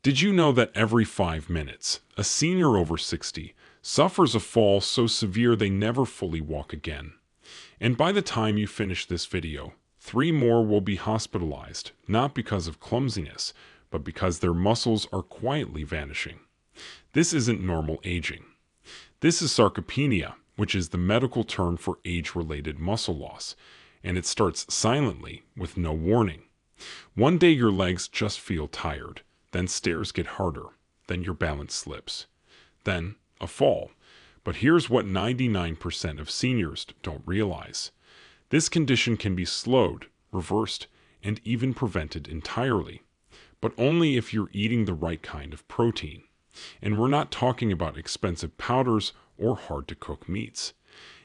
Did you know that every 5 minutes, a senior over 60 suffers a fall so severe they never fully walk again? And by the time you finish this video, 3 more will be hospitalized, not because of clumsiness, but because their muscles are quietly vanishing. This isn't normal aging. This is sarcopenia, which is the medical term for age-related muscle loss, and it starts silently with no warning. One day your legs just feel tired, then stairs get harder, then your balance slips, then a fall. But here's what 99% of seniors don't realize. This condition can be slowed, reversed, and even prevented entirely, but only if you're eating the right kind of protein. And we're not talking about expensive powders or hard-to-cook meats.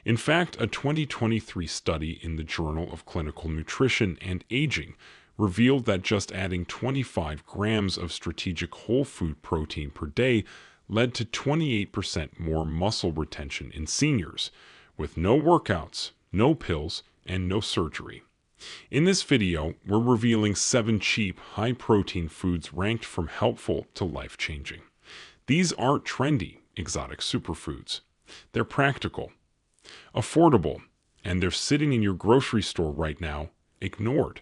In fact, a 2023 study in the Journal of Clinical Nutrition and Aging revealed that just adding 25 grams of strategic whole food protein per day led to 28% more muscle retention in seniors, with no workouts, no pills, and no surgery. In this video, we're revealing 7 cheap, high-protein foods ranked from helpful to life-changing. These aren't trendy, exotic superfoods. They're practical, affordable, and they're sitting in your grocery store right now, ignored.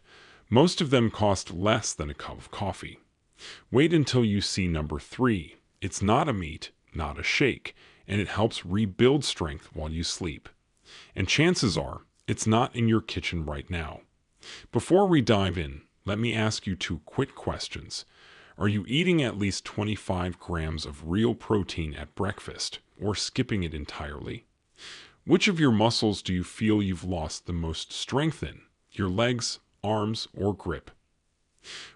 Most of them cost less than a cup of coffee. Wait until you see number 3. It's not a meat, not a shake, and it helps rebuild strength while you sleep. And chances are, it's not in your kitchen right now. Before we dive in, let me ask you 2 quick questions. Are you eating at least 25 grams of real protein at breakfast, or skipping it entirely? Which of your muscles do you feel you've lost the most strength in? Your legs, arms, or grip?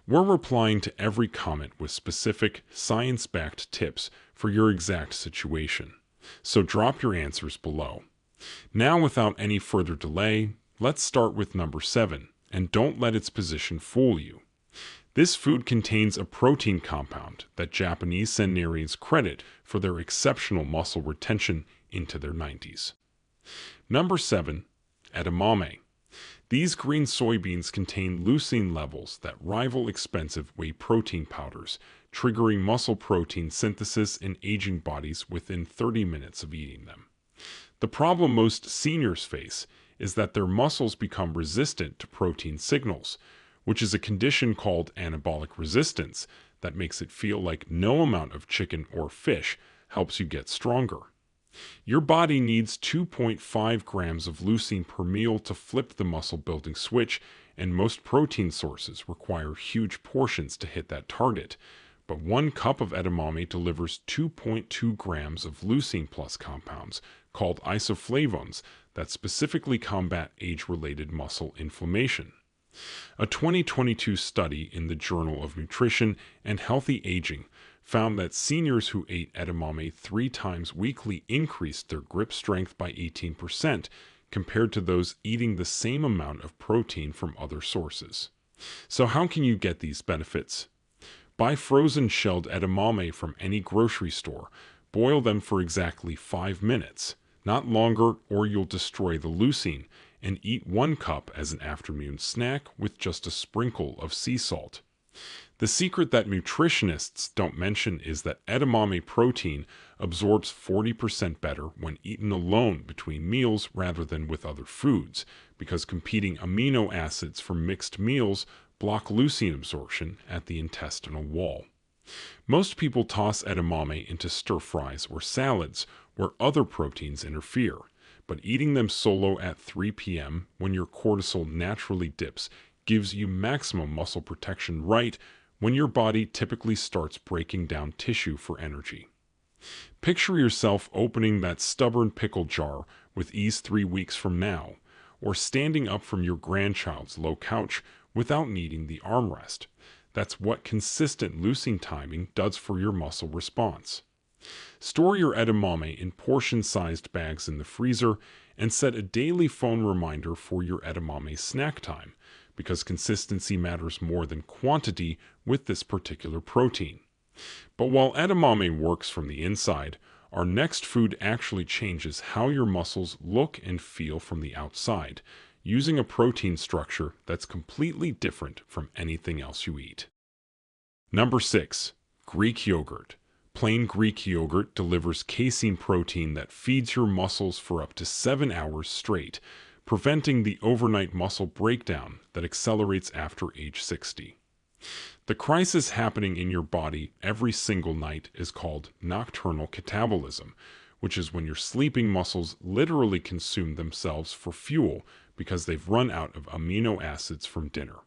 We're replying to every comment with specific, science-backed tips for your exact situation. So drop your answers below. Now, without any further delay, let's start with number 7, and don't let its position fool you. This food contains a protein compound that Japanese centenarians credit for their exceptional muscle retention into their 90s. Number 7, edamame. These green soybeans contain leucine levels that rival expensive whey protein powders, triggering muscle protein synthesis in aging bodies within 30 minutes of eating them. The problem most seniors face is that their muscles become resistant to protein signals, which is a condition called anabolic resistance that makes it feel like no amount of chicken or fish helps you get stronger. Your body needs 2.5 grams of leucine per meal to flip the muscle-building switch, and most protein sources require huge portions to hit that target. But 1 cup of edamame delivers 2.2 grams of leucine plus compounds, called isoflavones, that specifically combat age-related muscle inflammation. A 2022 study in the Journal of Nutrition and Healthy Aging found that seniors who ate edamame 3 times weekly increased their grip strength by 18% compared to those eating the same amount of protein from other sources. So how can you get these benefits? Buy frozen shelled edamame from any grocery store. Boil them for exactly 5 minutes, not longer, or you'll destroy the leucine, and eat 1 cup as an afternoon snack with just a sprinkle of sea salt. The secret that nutritionists don't mention is that edamame protein absorbs 40% better when eaten alone between meals rather than with other foods, because competing amino acids from mixed meals block leucine absorption at the intestinal wall. Most people toss edamame into stir-fries or salads where other proteins interfere, but eating them solo at 3 p.m. when your cortisol naturally dips gives you maximum muscle protection right when your body typically starts breaking down tissue for energy. Picture yourself opening that stubborn pickle jar with ease 3 weeks from now, or standing up from your grandchild's low couch without needing the armrest. That's what consistent leucine timing does for your muscle response. Store your edamame in portion-sized bags in the freezer and set a daily phone reminder for your edamame snack time, because consistency matters more than quantity with this particular protein. But while edamame works from the inside, our next food actually changes how your muscles look and feel from the outside, using a protein structure that's completely different from anything else you eat. Number 6. Greek yogurt. Plain Greek yogurt delivers casein protein that feeds your muscles for up to 7 hours straight, preventing the overnight muscle breakdown that accelerates after age 60. The crisis happening in your body every single night is called nocturnal catabolism, which is when your sleeping muscles literally consume themselves for fuel because they've run out of amino acids from dinner.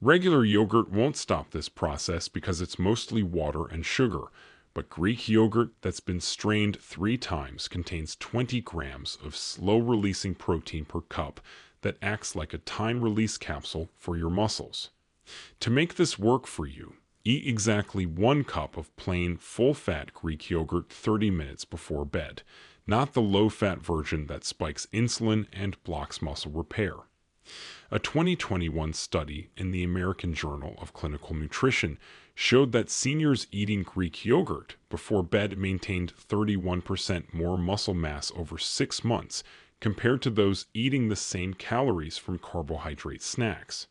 Regular yogurt won't stop this process because it's mostly water and sugar, but Greek yogurt that's been strained 3 times contains 20 grams of slow-releasing protein per cup that acts like a time-release capsule for your muscles. To make this work for you, eat exactly 1 cup of plain, full-fat Greek yogurt 30 minutes before bed, not the low-fat version that spikes insulin and blocks muscle repair. A 2021 study in the American Journal of Clinical Nutrition showed that seniors eating Greek yogurt before bed maintained 31% more muscle mass over 6 months compared to those eating the same calories from carbohydrate snacks.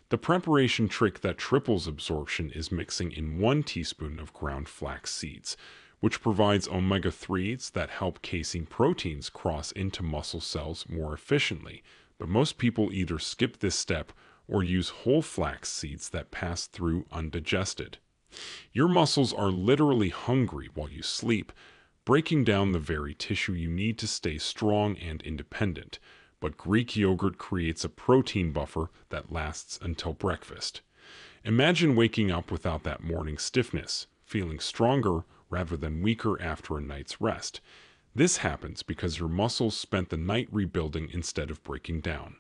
The preparation trick that triples absorption is mixing in 1 teaspoon of ground flax seeds, which provides omega-3s that help casein proteins cross into muscle cells more efficiently, but most people either skip this step or use whole flax seeds that pass through undigested. Your muscles are literally hungry while you sleep, breaking down the very tissue you need to stay strong and independent. But Greek yogurt creates a protein buffer that lasts until breakfast. Imagine waking up without that morning stiffness, feeling stronger rather than weaker after a night's rest. This happens because your muscles spent the night rebuilding instead of breaking down.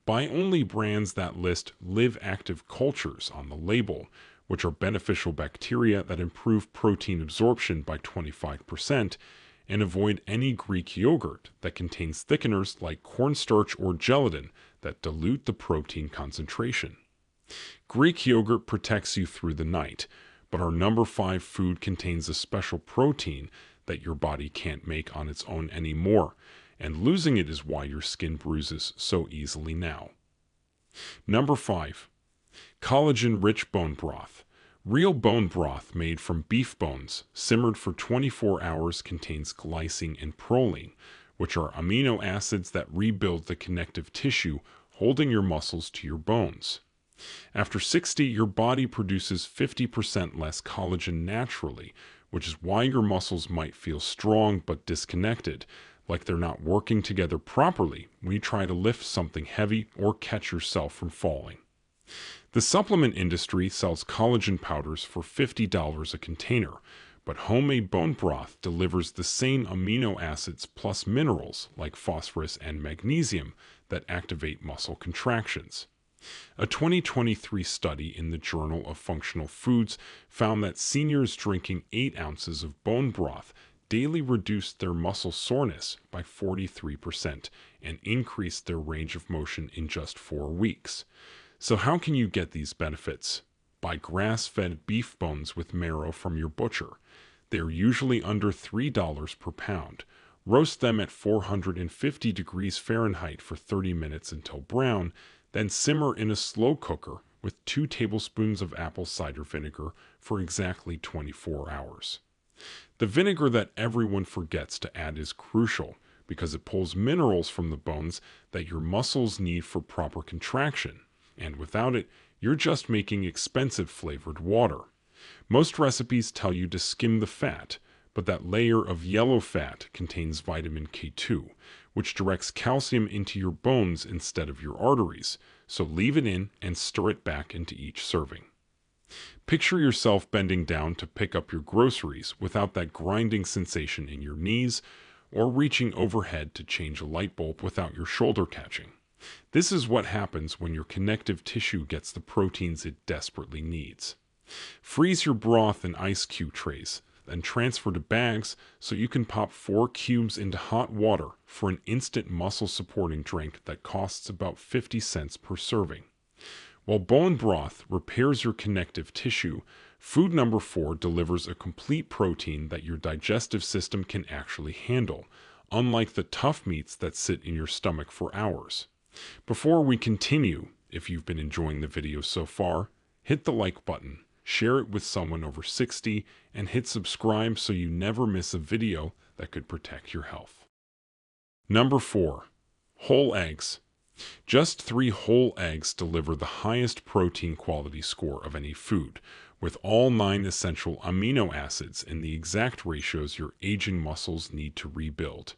Buy only brands that list live active cultures on the label, which are beneficial bacteria that improve protein absorption by 25%, and avoid any Greek yogurt that contains thickeners like cornstarch or gelatin that dilute the protein concentration. Greek yogurt protects you through the night, but our number 5 food contains a special protein that your body can't make on its own anymore, and losing it is why your skin bruises so easily now. Number 5. Collagen-rich bone broth. Real bone broth made from beef bones, simmered for 24 hours, contains glycine and proline, which are amino acids that rebuild the connective tissue holding your muscles to your bones. After 60, your body produces 50% less collagen naturally, which is why your muscles might feel strong but disconnected, like they're not working together properly when you try to lift something heavy or catch yourself from falling. The supplement industry sells collagen powders for $50 a container, but homemade bone broth delivers the same amino acids plus minerals like phosphorus and magnesium that activate muscle contractions. A 2023 study in the Journal of Functional Foods found that seniors drinking 8 ounces of bone broth daily reduced their muscle soreness by 43% and increased their range of motion in just 4 weeks. So how can you get these benefits? Buy grass-fed beef bones with marrow from your butcher. They are usually under $3 per pound. Roast them at 450 degrees Fahrenheit for 30 minutes until brown, then simmer in a slow cooker with 2 tablespoons of apple cider vinegar for exactly 24 hours. The vinegar that everyone forgets to add is crucial because it pulls minerals from the bones that your muscles need for proper contraction, and without it, you're just making expensive flavored water. Most recipes tell you to skim the fat, but that layer of yellow fat contains vitamin K2, which directs calcium into your bones instead of your arteries, so leave it in and stir it back into each serving. Picture yourself bending down to pick up your groceries without that grinding sensation in your knees, or reaching overhead to change a light bulb without your shoulder catching. This is what happens when your connective tissue gets the proteins it desperately needs. Freeze your broth in ice cube trays, then transfer to bags so you can pop 4 cubes into hot water for an instant muscle-supporting drink that costs about 50 cents per serving. While bone broth repairs your connective tissue, food number 4 delivers a complete protein that your digestive system can actually handle, unlike the tough meats that sit in your stomach for hours. Before we continue, if you've been enjoying the video so far, hit the like button, share it with someone over 60, and hit subscribe so you never miss a video that could protect your health. Number 4. Whole eggs. Just 3 whole eggs deliver the highest protein quality score of any food, with all 9 essential amino acids in the exact ratios your aging muscles need to rebuild.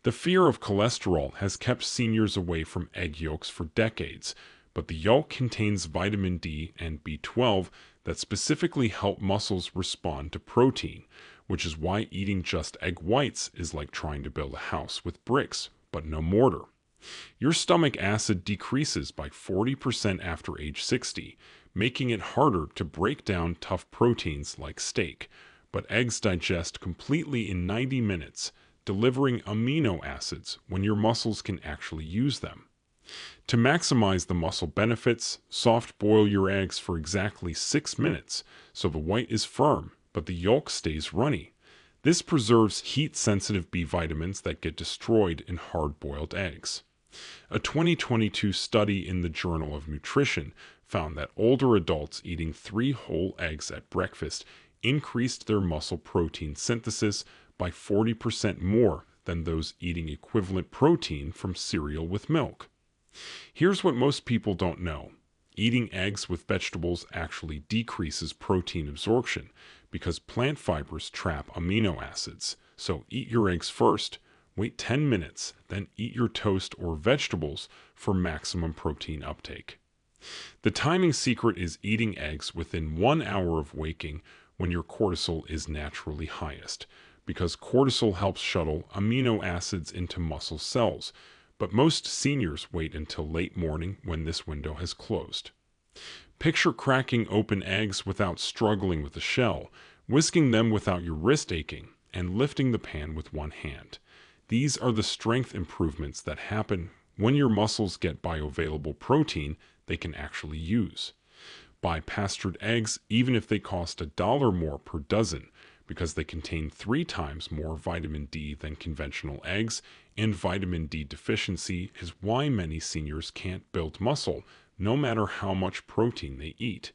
The fear of cholesterol has kept seniors away from egg yolks for decades, but the yolk contains vitamin D and B12 that specifically help muscles respond to protein, which is why eating just egg whites is like trying to build a house with bricks, but no mortar. Your stomach acid decreases by 40% after age 60, making it harder to break down tough proteins like steak, but eggs digest completely in 90 minutes, delivering amino acids when your muscles can actually use them. To maximize the muscle benefits, soft boil your eggs for exactly 6 minutes so the white is firm, but the yolk stays runny. This preserves heat-sensitive B vitamins that get destroyed in hard-boiled eggs. A 2022 study in the Journal of Nutrition found that older adults eating 3 whole eggs at breakfast increased their muscle protein synthesis by 40% more than those eating equivalent protein from cereal with milk. Here's what most people don't know. Eating eggs with vegetables actually decreases protein absorption because plant fibers trap amino acids. So eat your eggs first, wait 10 minutes, then eat your toast or vegetables for maximum protein uptake. The timing secret is eating eggs within 1 hour of waking when your cortisol is naturally highest, because cortisol helps shuttle amino acids into muscle cells, but most seniors wait until late morning when this window has closed. Picture cracking open eggs without struggling with the shell, whisking them without your wrist aching, and lifting the pan with one hand. These are the strength improvements that happen when your muscles get bioavailable protein they can actually use. Buy pastured eggs even if they cost $1 more per dozen, because they contain 3 times more vitamin D than conventional eggs, and vitamin D deficiency is why many seniors can't build muscle, no matter how much protein they eat.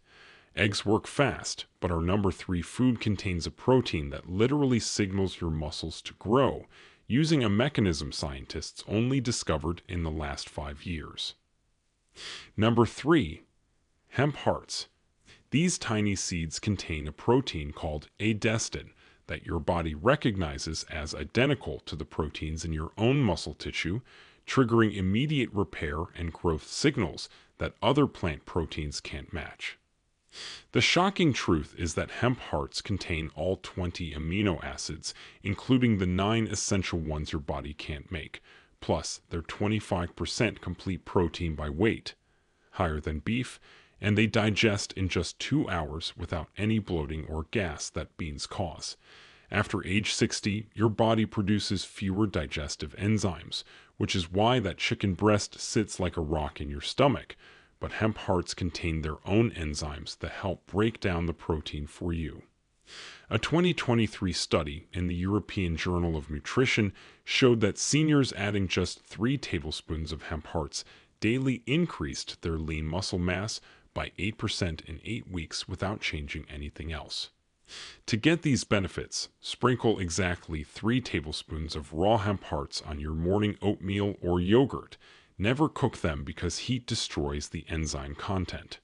Eggs work fast, but our number 3 food contains a protein that literally signals your muscles to grow, using a mechanism scientists only discovered in the last 5 years. Number 3. Hemp hearts. These tiny seeds contain a protein called adestin that your body recognizes as identical to the proteins in your own muscle tissue, triggering immediate repair and growth signals that other plant proteins can't match. The shocking truth is that hemp hearts contain all 20 amino acids, including the 9 essential ones your body can't make, plus they're 25% complete protein by weight, higher than beef, and they digest in just 2 hours without any bloating or gas that beans cause. After age 60, your body produces fewer digestive enzymes, which is why that chicken breast sits like a rock in your stomach, but hemp hearts contain their own enzymes that help break down the protein for you. A 2023 study in the European Journal of Nutrition showed that seniors adding just 3 tablespoons of hemp hearts daily increased their lean muscle mass by 8% in 8 weeks without changing anything else. To get these benefits, sprinkle exactly 3 tablespoons of raw hemp hearts on your morning oatmeal or yogurt. Never cook them because heat destroys the enzyme content.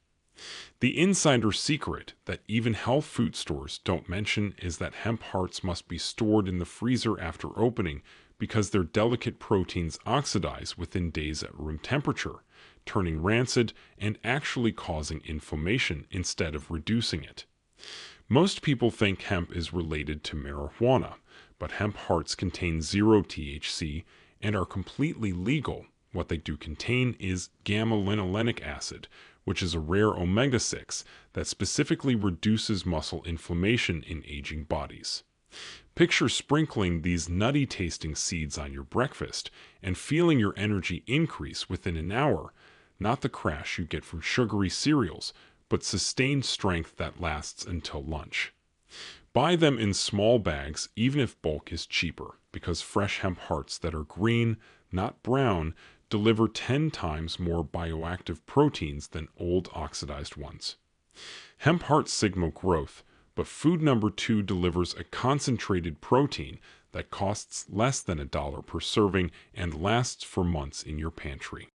The insider secret that even health food stores don't mention is that hemp hearts must be stored in the freezer after opening because their delicate proteins oxidize within days at room temperature, turning rancid and actually causing inflammation instead of reducing it. Most people think hemp is related to marijuana, but hemp hearts contain 0 THC and are completely legal. What they do contain is gamma-linolenic acid, which is a rare omega-6 that specifically reduces muscle inflammation in aging bodies. Picture sprinkling these nutty-tasting seeds on your breakfast and feeling your energy increase within an hour, not the crash you get from sugary cereals, but sustained strength that lasts until lunch. Buy them in small bags even if bulk is cheaper, because fresh hemp hearts that are green, not brown, deliver 10 times more bioactive proteins than old oxidized ones. Hemp heart signal growth, but food number 2 delivers a concentrated protein that costs less than $1 per serving and lasts for months in your pantry.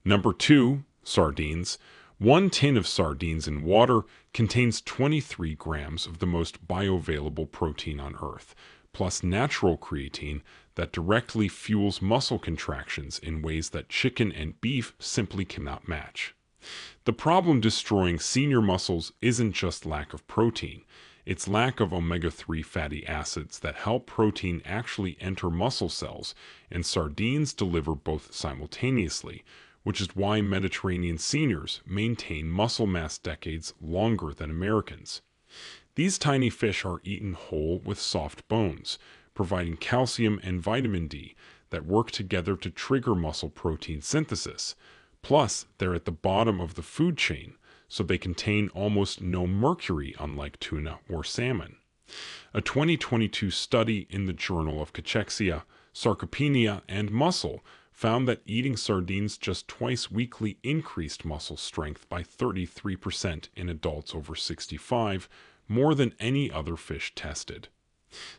Number 2, sardines. 1 tin of sardines in water contains 23 grams of the most bioavailable protein on Earth, plus natural creatine that directly fuels muscle contractions in ways that chicken and beef simply cannot match. The problem destroying senior muscles isn't just lack of protein, it's lack of omega-3 fatty acids that help protein actually enter muscle cells, and sardines deliver both simultaneously, which is why Mediterranean seniors maintain muscle mass decades longer than Americans. These tiny fish are eaten whole with soft bones, providing calcium and vitamin D that work together to trigger muscle protein synthesis. Plus, they're at the bottom of the food chain, so they contain almost no mercury, unlike tuna or salmon. A 2022 study in the Journal of Cachexia, Sarcopenia, and Muscle found that eating sardines just twice weekly increased muscle strength by 33% in adults over 65, more than any other fish tested.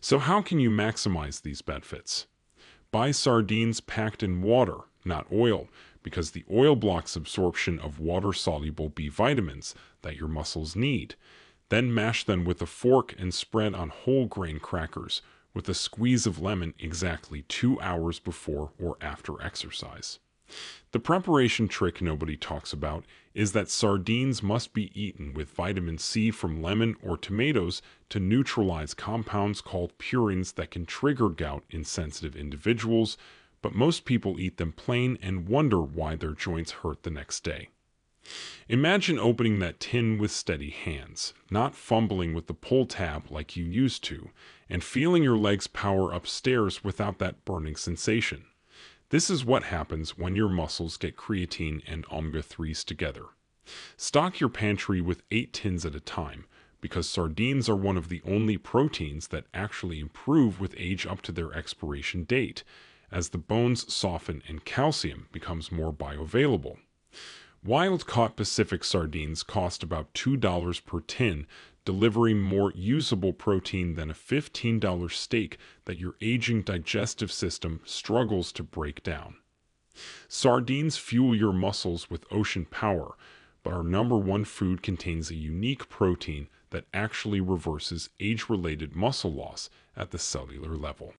So how can you maximize these benefits? Buy sardines packed in water, not oil, because the oil blocks absorption of water-soluble B vitamins that your muscles need. Then mash them with a fork and spread on whole grain crackers with a squeeze of lemon exactly 2 hours before or after exercise. The preparation trick nobody talks about is that sardines must be eaten with vitamin C from lemon or tomatoes to neutralize compounds called purines that can trigger gout in sensitive individuals, but most people eat them plain and wonder why their joints hurt the next day. Imagine opening that tin with steady hands, not fumbling with the pull tab like you used to, and feeling your legs power upstairs without that burning sensation. This is what happens when your muscles get creatine and omega-3s together. Stock your pantry with 8 tins at a time, because sardines are one of the only proteins that actually improve with age up to their expiration date, as the bones soften and calcium becomes more bioavailable. Wild-caught Pacific sardines cost about $2 per tin, delivering more usable protein than a $15 steak that your aging digestive system struggles to break down. Sardines fuel your muscles with ocean power, but our number 1 food contains a unique protein that actually reverses age-related muscle loss at the cellular level.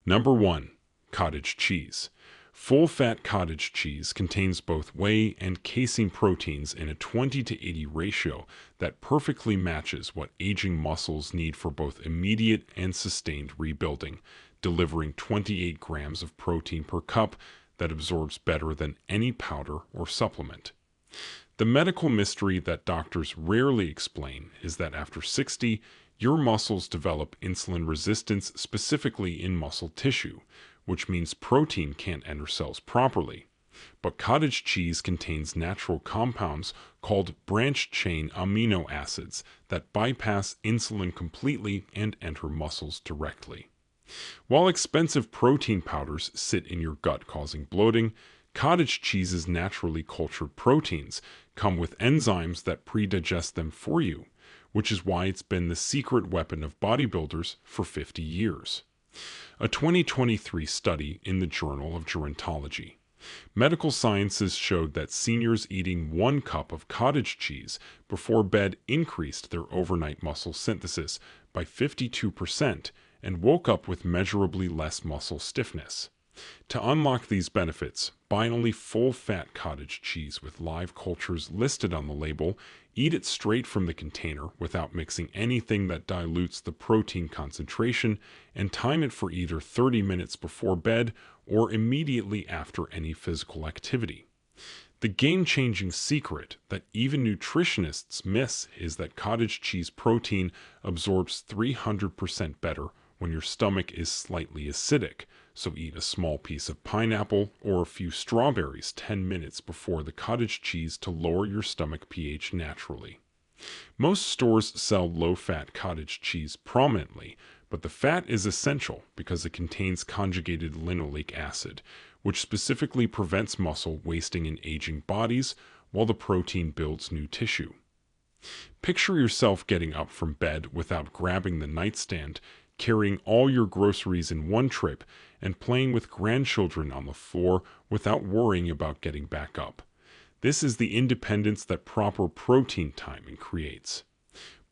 Number 1. Cottage cheese. Full-fat cottage cheese contains both whey and casein proteins in a 20:80 ratio that perfectly matches what aging muscles need for both immediate and sustained rebuilding, delivering 28 grams of protein per cup that absorbs better than any powder or supplement. The medical mystery that doctors rarely explain is that after 60, your muscles develop insulin resistance specifically in muscle tissue, which means protein can't enter cells properly. But cottage cheese contains natural compounds called branched-chain amino acids that bypass insulin completely and enter muscles directly. While expensive protein powders sit in your gut causing bloating, cottage cheese's naturally cultured proteins come with enzymes that pre-digest them for you, which is why it's been the secret weapon of bodybuilders for 50 years. A 2023 study in the Journal of Gerontology. Medical Sciences showed that seniors eating 1 cup of cottage cheese before bed increased their overnight muscle synthesis by 52% and woke up with measurably less muscle stiffness. To unlock these benefits, buy only full-fat cottage cheese with live cultures listed on the label, eat it straight from the container without mixing anything that dilutes the protein concentration, and time it for either 30 minutes before bed or immediately after any physical activity. The game-changing secret that even nutritionists miss is that cottage cheese protein absorbs 300% better when your stomach is slightly acidic, so eat a small piece of pineapple or a few strawberries 10 minutes before the cottage cheese to lower your stomach pH naturally. Most stores sell low-fat cottage cheese prominently, but the fat is essential because it contains conjugated linoleic acid, which specifically prevents muscle wasting in aging bodies while the protein builds new tissue. Picture yourself getting up from bed without grabbing the nightstand, carrying all your groceries in one trip, and playing with grandchildren on the floor without worrying about getting back up. This is the independence that proper protein timing creates.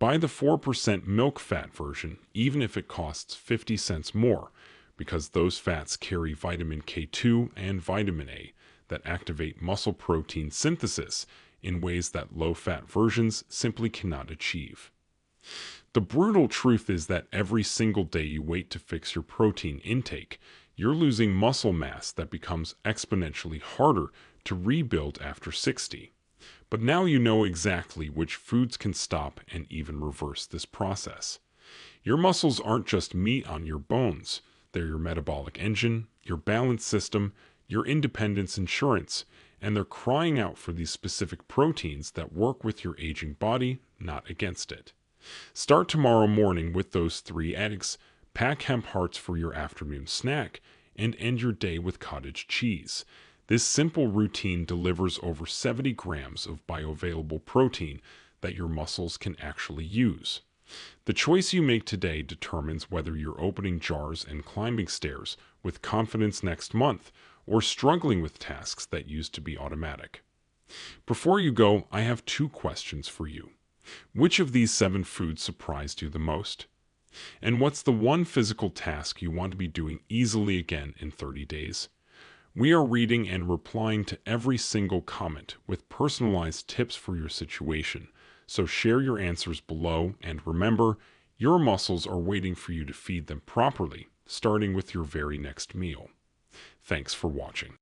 Buy the 4% milk fat version, even if it costs 50 cents more, because those fats carry vitamin K2 and vitamin A that activate muscle protein synthesis in ways that low-fat versions simply cannot achieve. The brutal truth is that every single day you wait to fix your protein intake, you're losing muscle mass that becomes exponentially harder to rebuild after 60. But now you know exactly which foods can stop and even reverse this process. Your muscles aren't just meat on your bones. They're your metabolic engine, your balance system, your independence insurance, and they're crying out for these specific proteins that work with your aging body, not against it. Start tomorrow morning with those 3 eggs, pack hemp hearts for your afternoon snack, and end your day with cottage cheese. This simple routine delivers over 70 grams of bioavailable protein that your muscles can actually use. The choice you make today determines whether you're opening jars and climbing stairs with confidence next month or struggling with tasks that used to be automatic. Before you go, I have 2 questions for you. Which of these 7 foods surprised you the most? And what's the one physical task you want to be doing easily again in 30 days? We are reading and replying to every single comment with personalized tips for your situation, so share your answers below and remember, your muscles are waiting for you to feed them properly, starting with your very next meal. Thanks for watching.